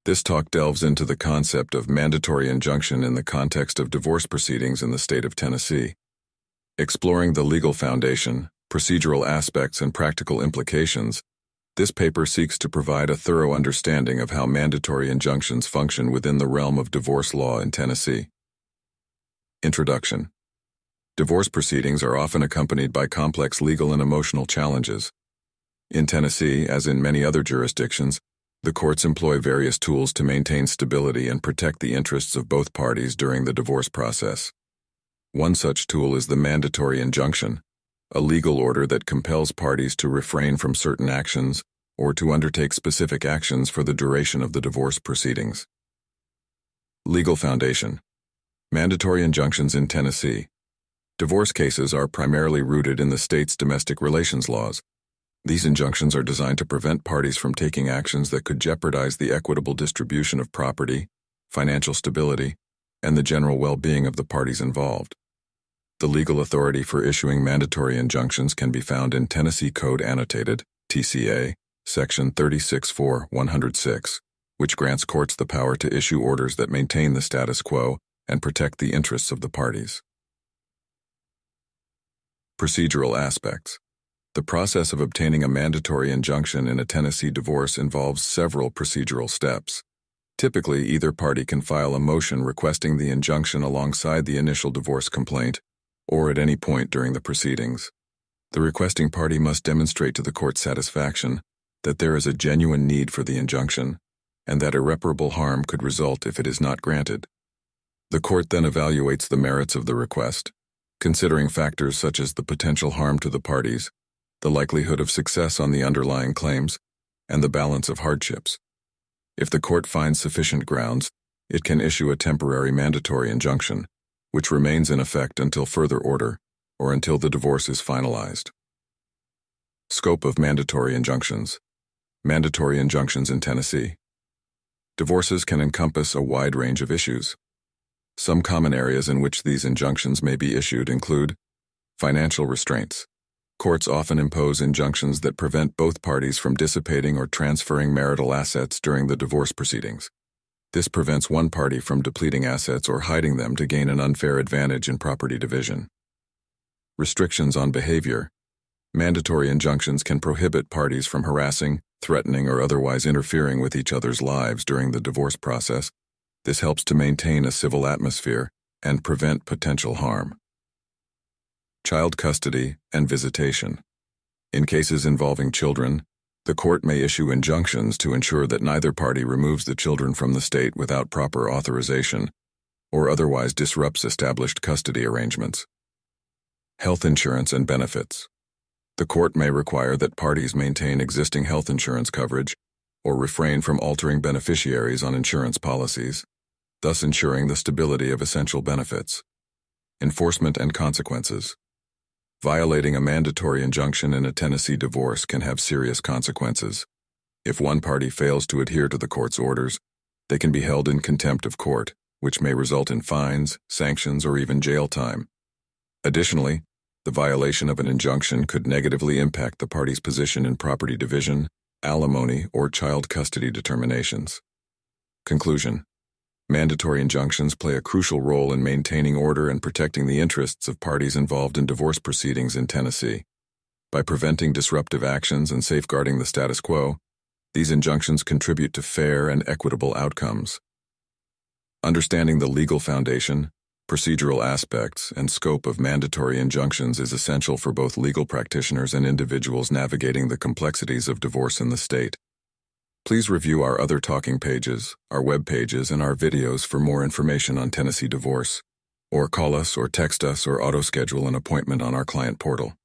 This talk delves into the concept of mandatory injunction in the context of divorce proceedings in the state of Tennessee. Exploring the legal foundation, procedural aspects, and practical implications, this paper seeks to provide a thorough understanding of how mandatory injunctions function within the realm of divorce law in Tennessee. Introduction. Divorce proceedings are often accompanied by complex legal and emotional challenges. In Tennessee, as in many other jurisdictions, the courts employ various tools to maintain stability and protect the interests of both parties during the divorce process. One such tool is the mandatory injunction, a legal order that compels parties to refrain from certain actions or to undertake specific actions for the duration of the divorce proceedings. Legal foundation. Mandatory injunctions in Tennessee. Divorce cases are primarily rooted in the state's domestic relations laws. These injunctions are designed to prevent parties from taking actions that could jeopardize the equitable distribution of property, financial stability, and the general well-being of the parties involved. The legal authority for issuing mandatory injunctions can be found in Tennessee Code Annotated, TCA, Section 36-4-106, which grants courts the power to issue orders that maintain the status quo and protect the interests of the parties. Procedural aspects. The process of obtaining a mandatory injunction in a Tennessee divorce involves several procedural steps. Typically, either party can file a motion requesting the injunction alongside the initial divorce complaint, or at any point during the proceedings. The requesting party must demonstrate to the court's satisfaction that there is a genuine need for the injunction, and that irreparable harm could result if it is not granted. The court then evaluates the merits of the request, considering factors such as the potential harm to the parties, the likelihood of success on the underlying claims, and the balance of hardships. If the court finds sufficient grounds, it can issue a temporary mandatory injunction, which remains in effect until further order or until the divorce is finalized. Scope of mandatory injunctions. Mandatory injunctions in Tennessee. Divorces can encompass a wide range of issues. Some common areas in which these injunctions may be issued include financial restraints. Courts often impose injunctions that prevent both parties from dissipating or transferring marital assets during the divorce proceedings. This prevents one party from depleting assets or hiding them to gain an unfair advantage in property division. Restrictions on behavior. Mandatory injunctions can prohibit parties from harassing, threatening, or otherwise interfering with each other's lives during the divorce process. This helps to maintain a civil atmosphere and prevent potential harm. Child custody and visitation. In cases involving children, the court may issue injunctions to ensure that neither party removes the children from the state without proper authorization or otherwise disrupts established custody arrangements. Health insurance and benefits. The court may require that parties maintain existing health insurance coverage or refrain from altering beneficiaries on insurance policies, thus ensuring the stability of essential benefits. Enforcement and consequences. Violating a mandatory injunction in a Tennessee divorce can have serious consequences. If one party fails to adhere to the court's orders, they can be held in contempt of court, which may result in fines, sanctions, or even jail time. Additionally, the violation of an injunction could negatively impact the party's position in property division, alimony, or child custody determinations. Conclusion. Mandatory injunctions play a crucial role in maintaining order and protecting the interests of parties involved in divorce proceedings in Tennessee. By preventing disruptive actions and safeguarding the status quo, these injunctions contribute to fair and equitable outcomes. Understanding the legal foundation, procedural aspects, and scope of mandatory injunctions is essential for both legal practitioners and individuals navigating the complexities of divorce in the state. Please review our other talking pages, our web pages, and our videos for more information on Tennessee divorce, or call us or text us or auto-schedule an appointment on our client portal.